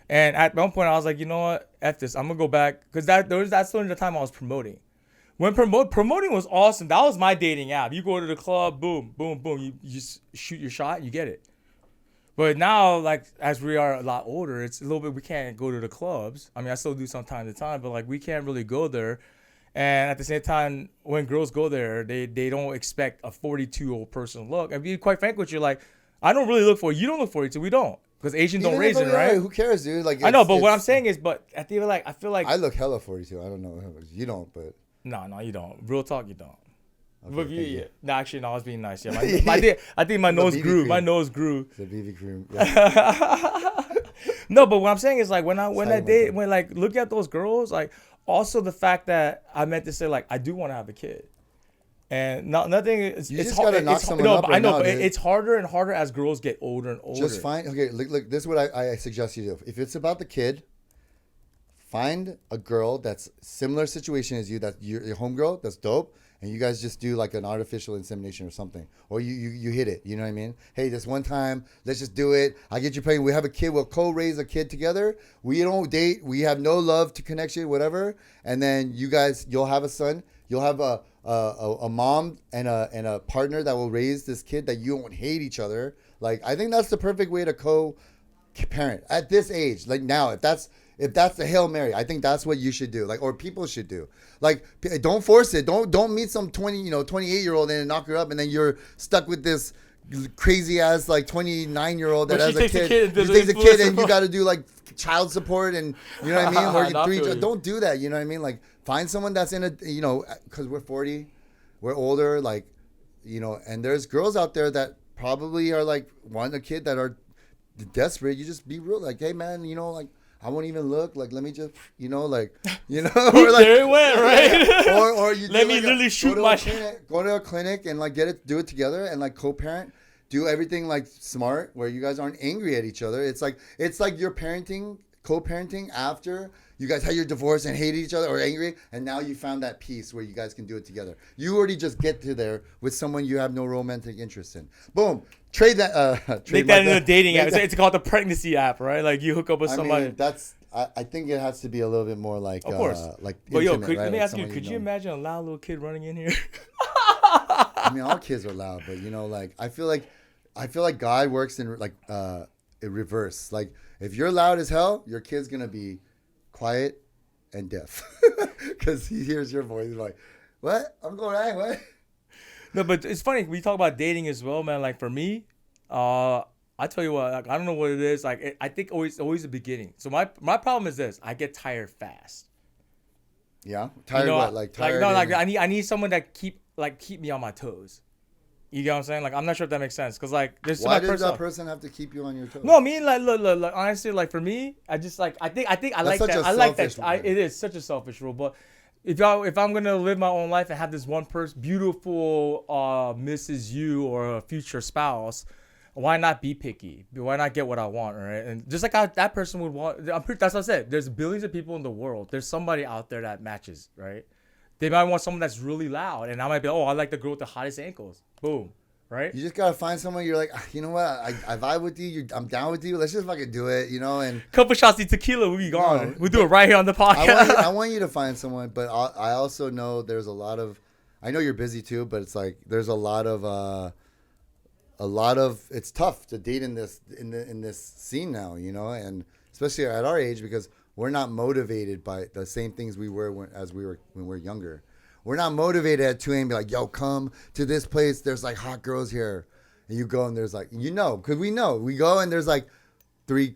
And at one point, I was like, you know what? F this. I'm gonna go back because that's only the time I was promoting. When promoting was awesome. That was my dating app. You go to the club, boom, boom, boom. You just shoot your shot, you get it. But now, like as we are a lot older, it's a little bit. We can't go to the clubs. I mean, I still do from time to time, but like we can't really go there. And at the same time, when girls go there, they don't expect a 42-year-old person look. And be quite frank with you, like I don't really look for you. Don't look for it, so we don't. Because Asians don't Even raise if it, we are, right? Who cares, dude? Like I know, it's- but what I'm it's- saying is, but at the end of like, I feel like I look hella 42. I don't know. You don't, but no, you don't. Real talk, you don't. Okay, But you, thank you. yeah. No, actually, no, I was being nice. Yeah, I think my The nose BB grew. cream. My nose grew. it's a BB cream. Yeah. No, but what I'm saying is like when Sorry, that my day bad. when like looking at those girls, like also the fact that I meant to say like I do want to have a kid. And nothing is. You it's just hard, gotta knock it's, someone no, up but right I know, now, but dude. it's harder and harder as girls get older and older. Just find. Okay, look. This is what I suggest you do. If it's about the kid, find a girl that's similar situation as you. That your homegirl. That's dope. and you guys just do like an artificial insemination or something, or you hit it. You know what I mean? Hey, this one time, let's just do it. I get you pregnant. We have a kid. We'll co-raise a kid together. We don't date. We have no love to connection, whatever. And then you'll have a son. You'll have a mom and a partner that will raise this kid that you won't hate each other. Like, I think that's the perfect way to co-parent at this age. Like now, if that's the Hail Mary, I think that's what you should do. Like, or people should do. Like, don't force it. Don't meet some 28-year-old and knock her up, and then you're stuck with this crazy ass like 29-year-old that has a kid. She takes a kid, and you got to do like child support, and you know what I mean. Don't do that. You know what I mean? Like, find someone that's in a because we're 40, we're older, like, and there's girls out there that probably are like want a kid that are desperate. You just be real, like, hey man, like, I won't even look. Like, let me just, or like, there it went, right? or you let me literally shoot my go to a clinic and like do it together and like co-parent, do everything like smart where you guys aren't angry at each other. It's like you're co-parenting after you guys had your divorce and hated each other or angry, and now you found that peace where you guys can do it together. You already just get to there with someone you have no romantic interest in. Boom. Trade that. Make that into a dating app. It's called the pregnancy app, right? Like, you hook up with somebody. I think it has to be a little bit more like, of course. Like, but intimate, right? Let me ask you, could you imagine a loud little kid running in here? I mean, all kids are loud, but like, I feel like God works in like in reverse. Like, if you're loud as hell, your kid's gonna be quiet and deaf because he hears your voice. He's like, what? I'm going right. What? No, but it's funny. We talk about dating as well, man. Like, for me, I tell you what, like, I don't know what it is. Like, I think always the beginning. So my problem is this: I get tired fast. Yeah, tired. What? Like tired? Like, no, like, I need someone that keep me on my toes. You get what I'm saying? Like, I'm not sure if that makes sense. Cause like, there's why does that person have to keep you on your toes? No, I mean, like, look, honestly, like, for me, I just like, I think I like that. I like that. It is such a selfish rule, but if I'm gonna live my own life and have this one person, beautiful Mrs. You or a future spouse, why not be picky? Why not get what I want, right? And just like how that person would want, that's what I said. There's billions of people in the world. There's somebody out there that matches, right? They might want someone that's really loud, and I might be, I like the girl with the hottest ankles. Boom, right? You just gotta find someone you're like, you know what? I vibe with you. I'm down with you. Let's just fucking do it, and couple shots of tequila, we'll be gone. We'll do it right here on the podcast. I want you to find someone, but I also know there's a lot of. I know you're busy too, but it's like there's a lot of. It's tough to date in this scene now, and especially at our age because we're not motivated by the same things we were when we were younger. We're not motivated at 2 a.m. be like, yo, come to this place. There's like hot girls here, and you go and there's like, because we go and there's like 3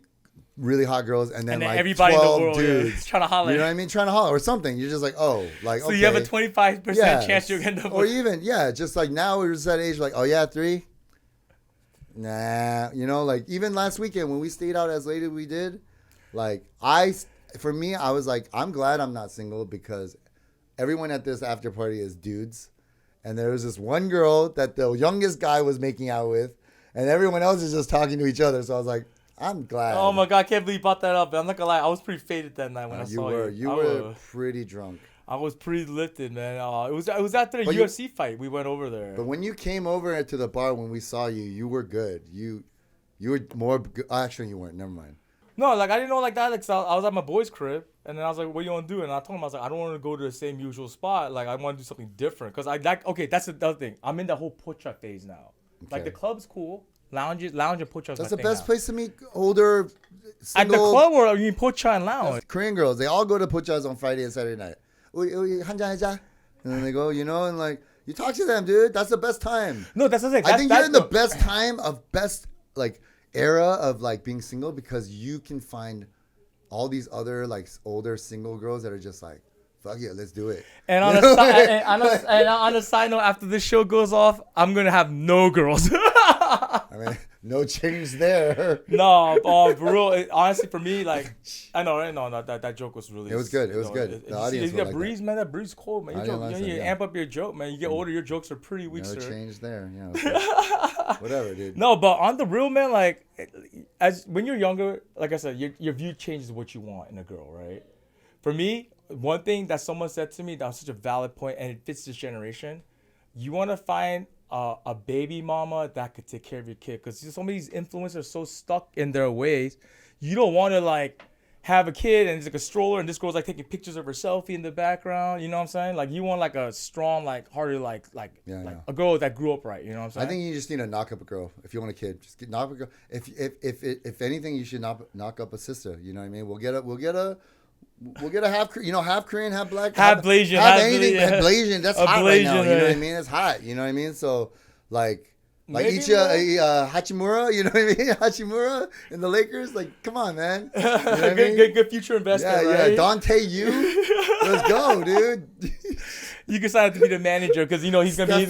really hot girls and then like everybody 12 in the world dudes trying to holler. You know what I mean? Trying to holler or something. You're just like, oh, like, so okay. you have a 25% chance you're gonna. Or even just like now we're just at age like, oh yeah, 3. Nah, like even last weekend when we stayed out as late as we did, like for me, I was like, I'm glad I'm not single because everyone at this after party is dudes. And there was this one girl that the youngest guy was making out with, and everyone else is just talking to each other. So I was like, I'm glad. Oh my God, I can't believe you brought that up. I'm not gonna lie, I was pretty faded that night when I saw you. You were pretty drunk. I was pretty lifted, man. It was after a UFC fight. We went over there. But when you came over to the bar when we saw you, you were good. You were more. Actually, you weren't. Never mind. No, like I didn't know like that. Like, so I was at my boy's crib, and then I was like, "What do you want to do?" And I told him I was like, "I don't want to go to the same usual spot. Like I want to do something different." Cause okay, that's the other thing. I'm in the whole push-up phase now. Okay. Like the club's cool, lounge and push-ups. That's the best place to meet older. At the club, or you mean push-up and lounge? Korean girls, they all go to push-ups on Friday and Saturday night. And then they go, and like you talk to them, dude. That's the best time. No, that's the thing. I think you're in the best time of like era of like being single because you can find all these other like older single girls that are just like, fuck yeah, let's do it. And on a side note, after this show goes off, I'm gonna have no girls. I mean, no change there. No, for real. Honestly, for me, like, I know, right? No, that joke was really. It was good. It was good. The audience. That breeze, man. That breeze cold, man. You amp up your joke, man. You get older, your jokes are pretty weak, sir. No change there. Yeah. Whatever, dude. No, but on the real, man, like, when you're younger, like I said, your view changes what you want in a girl, right? For me, one thing that someone said to me that was such a valid point, and it fits this generation. You want to find a baby mama that could take care of your kid, because some of these influencers are so stuck in their ways. You don't want to like have a kid and it's like a stroller and this girl's like taking pictures of her selfie in the background. You know what I'm saying? Like you want like a strong, like hearted, like a girl that grew up right. You know what I'm saying? I think you just need to knock up a girl if you want a kid. Just knock up a girl. If anything, you should knock up a sister. You know what I mean? We'll get a half Korean, half black, half Blasian, half anything. yeah. Blasian, that's A hot Blasian, right now. You know what I right. mean? It's hot. You know what I mean? So like Maybe each Hachimura, you know what I mean? Hachimura in the Lakers, like come on, man. You know what I mean? good future investment, Yeah, right? yeah. Dante, let's go, dude. You can sign up to be the manager because you know he's gonna be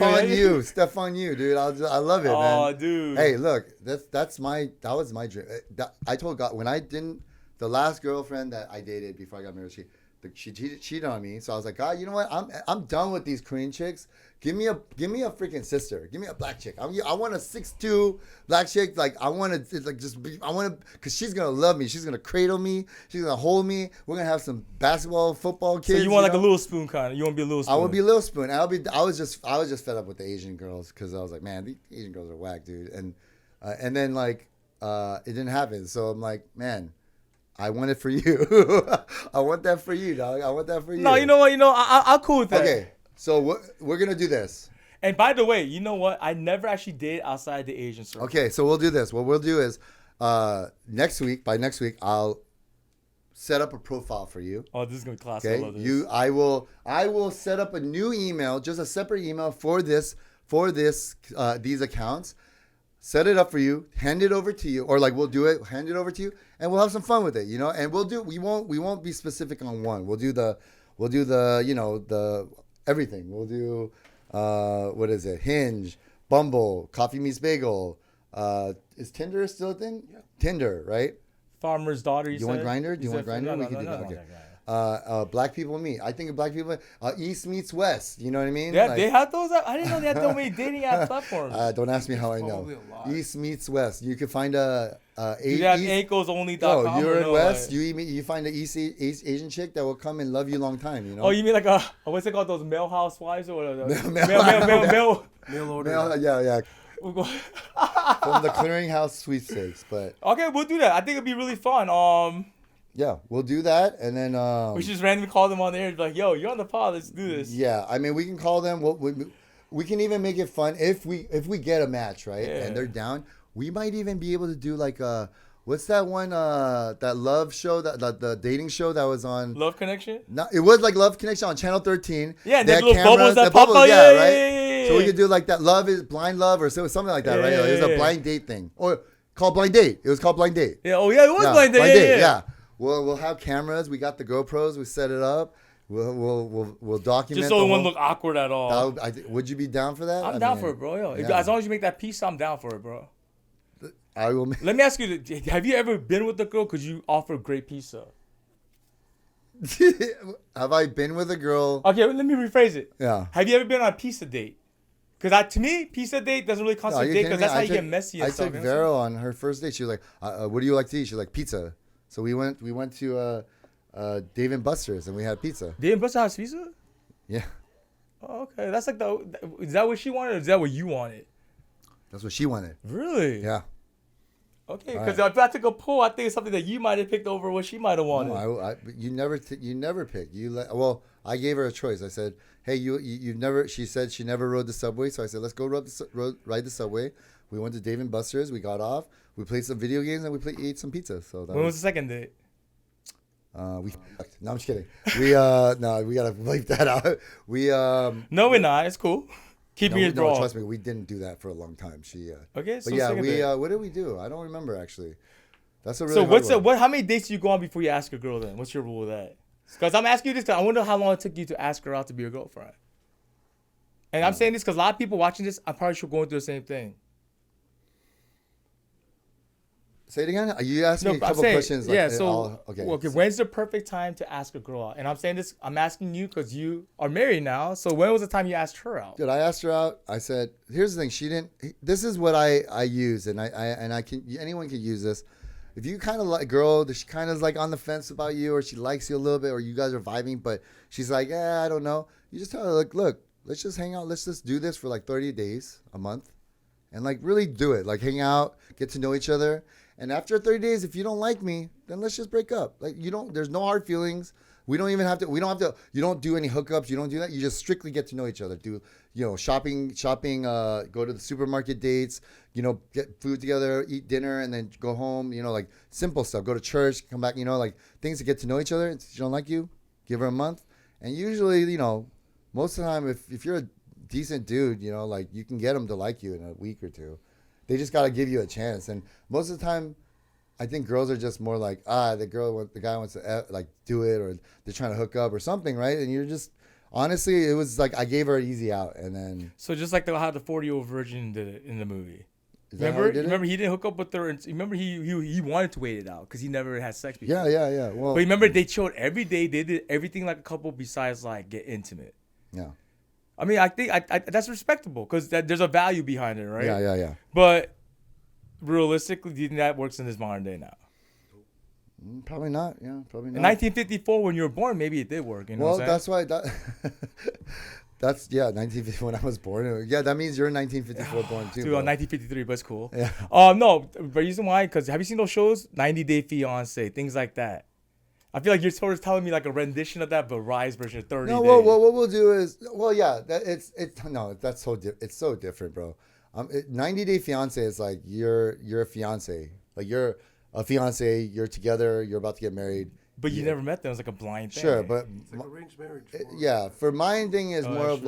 Steph on you, dude. I love it, man. Oh, dude. Hey, look, that was my dream. I told God when I didn't. The last girlfriend that I dated before I got married, she cheated on me. So I was like, God, you know what? I'm done with these Korean chicks. Give me a freaking sister. Give me a black chick. I want a 6'2" black chick. Like I want to because she's gonna love me. She's gonna cradle me. She's gonna hold me. We're gonna have some basketball, football kids. So you want like a little spoon kind of? You want to be a little spoon? I would be a little spoon. I was just fed up with the Asian girls because I was like, man, these Asian girls are whack, dude. And then like it didn't happen. So I'm like, man. I want it for you. I want that for you, dog. I want that for you. No, you know what? I'm cool with that. Okay, so we're going to do this. And by the way, you know what? I never actually did outside the Asian circle. Okay, so we'll do this. What we'll do is by next week, I'll set up a profile for you. Oh, this is going to be classic. Okay, I love this. I will set up a new email, just a separate email for these accounts. Set it up for you, hand it over to you, or like we'll do it, hand it over to you, and we'll have some fun with it, you know. And we won't be specific on one. We'll do the the everything. We'll do what is it? Hinge, Bumble, Coffee Meets Bagel. Is Tinder still a thing? Yeah. Tinder, right? Farmer's daughter. You want Grindr? Do you want Grindr? We can do that. Okay. Black people meet. I think of black people. East meets West. You know what I mean? Yeah, like, they had those. I didn't know they had so many dating app platforms. Don't ask me how I know. East meets West. You can find a you have ankles-only.com. Oh, you're in West. You find an East Asian chick that will come and love you a long time. You know. Oh, you mean like what's it called? Those male housewives or Mail order. Yeah. From the Clearinghouse sweepstakes, but okay, we'll do that. I think it'd be really fun. Yeah, we'll do that, and then we should just randomly call them on the air and be like, "Yo, you're on the pod. Let's do this." Yeah, I mean, we can call them. We can even make it fun if we get a match, right? Yeah. And they're down. We might even be able to do like what's that one that love show that the dating show that was on Love Connection? No, it was like Love Connection on Channel 13. Yeah, and they the little bubbles that pop out. Yeah, right. Yeah. So we could do like that. Love is blind love or something like that, right? Yeah, It was a blind date thing, or called blind date. It was called blind date. Yeah. Oh yeah, it was blind date. Yeah. We'll have cameras. We got the GoPros. We set it up. We'll document. Just so it wouldn't look awkward at all. Would you be down for that? I'm down for it, bro. Yo, yeah. as long as you make that piece, I'm down for it, bro. I will. Let me ask you: have you ever been with a girl? Could you offer great pizza? Have I been with a girl? Okay, let me rephrase it. Yeah. Have you ever been on a pizza date? Because to me, pizza date doesn't really constitute a date because that's how you get messy. I took Vero on her first date. She was like, "What do you like to eat?" She's like, "Pizza." So we went to Dave and Buster's and we had pizza. Dave and Buster's has pizza? Yeah. Oh, okay, that's like is that what she wanted or is that what you wanted? That's what she wanted. Really? Yeah. Okay, because if I took a poll, I think it's something that you might have picked over what she might have wanted. No, you never picked. Well, I gave her a choice. I said, "Hey, you've never." She said she never rode the subway, so I said, "Let's go ride the subway." We went to Dave and Buster's. We got off. We played some video games and we ate some pizza. So when was the second date? No, I'm just kidding. We no, we gotta bleep that out. No, we're not. It's cool. Keep me no, trust me, we didn't do that for a long time. Okay, so but yeah, what did we do? I don't remember actually. That's a really how many dates do you go on before you ask a girl then? What's your rule with that? Because I'm asking you this because I wonder how long it took you to ask her out to be your girlfriend. And I'm saying this because a lot of people watching this, I'm probably sure going through the same thing. Say it again. You asked me a couple questions. Yeah. So okay. When's the perfect time to ask a girl out? And I'm saying this. I'm asking you because you are married now. So when was the time you asked her out? Dude, I asked her out. I said, "Here's the thing. She didn't. This is what I use, and I can. Anyone can use this. if you kind of like a girl that she kind of is like on the fence about you, or she likes you a little bit, or you guys are vibing, but she's like, I don't know. You just tell her, like, look, let's just hang out. Let's just do this for like 30 days, a month, and like really do it. Like hang out, get to know each other. And after 30 days, if you don't like me, then let's just break up. Like there's no hard feelings. We don't have to, you don't do any hookups. You don't do that. You just strictly get to know each other. Do, shopping, go to the supermarket dates, get food together, eat dinner, and then go home, like simple stuff. Go to church, come back, like things to get to know each other. If she don't like you, give her a month. And usually, most of the time, if you're a decent dude, like you can get them to like you in a week or two. They just got to give you a chance. And most of the time, I think girls are just more like, the guy wants to like do it, or they're trying to hook up or something, right? And you're just, honestly, it was like I gave her an easy out, and then. So just like how the 40-year-old virgin did it in the movie. Remember he didn't hook up with her. Remember he wanted to wait it out because he never had sex before. Yeah. Well, but remember they showed every day they did everything like a couple besides like get intimate. Yeah. I mean, I think that's respectable because there's a value behind it, right? Yeah. But realistically, do you think that works in this modern day now? Probably not. Yeah, probably not. In 1954, when you were born, maybe it did work. Well, that's why that's 1950 when I was born. Yeah, that means you're 1954 born too. Dude, 1953, but it's cool. Yeah. No, the reason why, because have you seen those shows, 90 Day Fiance, things like that? I feel like you're sort of telling me like a rendition of that, but rise version 30 No, days. well, what we'll do is, that's it's so different, bro. 90 Day Fiance is like you're a fiance, like you're a fiance, you're together, you're about to get married. But you never met them. It was like a blind thing. Sure, but It's like arranged marriage. yeah, for my thing is more of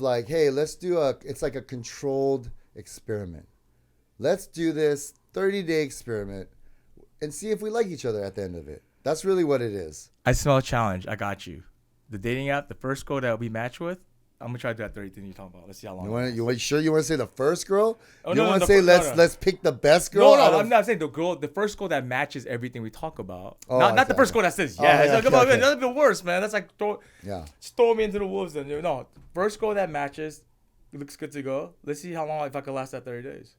like, hey, let's do it's like a controlled experiment. Let's do this 30-day experiment and see if we like each other at the end of it. That's really what it is. I smell a challenge. I got you. The dating app, the first girl that we match with, I'm gonna try to do that 30 thing you're talking about. Let's see how long. You want to say the first girl? Oh, you no, want to no, say no. let's pick the best girl? No, I'm not saying the first girl that matches everything we talk about. Oh, not the first girl that says yes. Come on, man, that's the worst, man. That's like just throw me into the wolves. Then no, first girl that matches, looks good to go. Let's see how long if I can last that 30 days.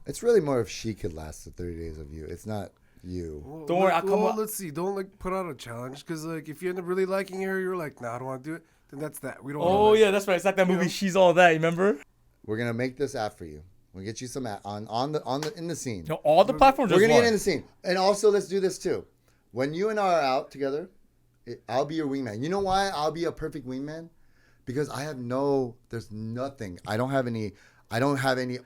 It's really more if she could last the 30 days of you. It's not you. Well, Don't worry, let's see. Don't like put out a challenge because like if you end up really liking her, you're like, nah, I don't want to do it. Then that's that. We don't. Oh yeah, that's right. It's like that movie. She's All That. You remember? We're gonna make this app for you. We'll get you some app in the scene. No, all the platforms. We're gonna get in the scene, and also let's do this too. When you and I are out together, I'll be your wingman. You know why I'll be a perfect wingman? Because there's nothing. I don't have any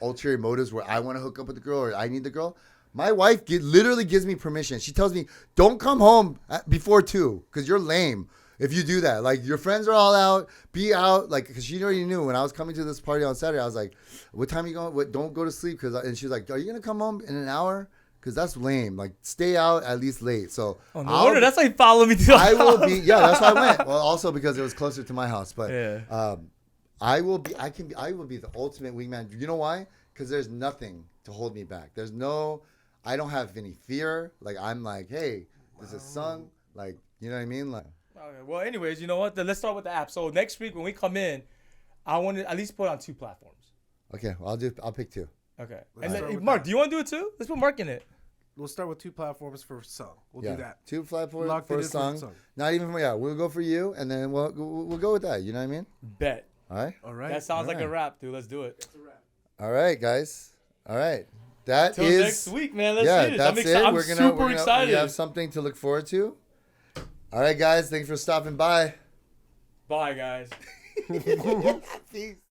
ulterior motives where I want to hook up with the girl or I need the girl. My wife literally gives me permission. She tells me, don't come home before 2 because you're lame if you do that. Like, your friends are all out, be out. Like, because she already knew when I was coming to this party on Saturday, I was like, what time are you going? Don't go to sleep. And she's like, are you going to come home in an hour? Because that's lame. Like, stay out at least late. So, no wonder that's why you follow me to the I will house. be, that's why I went. Well, also because it was closer to my house. But I will be the ultimate wingman. You know why? Because there's nothing to hold me back. I don't have any fear. Like, I'm like, hey, this is Sung. Like, you know what I mean? Like, okay, well, anyways, you know what? Then let's start with the app. So next week when we come in, I want to at least put on 2 platforms. okay, I'll pick 2. Okay. Let's start with Mark, that. do you want to do it too? Let's put Mark in it. We'll start with 2 platforms for song. We'll do that. 2 platforms Locked for it a in song. Not even for we'll go for you, and then we'll go with that. You know what I mean? Bet. All right. All right. That sounds like a Alright. wrap, dude. Let's do it. It's a wrap. All right, guys. All right. That Till is next week, man. Let's see this. That's it. I'm We're super excited. We have something to look forward to. All right, guys. Thanks for stopping by. Bye, guys. Peace.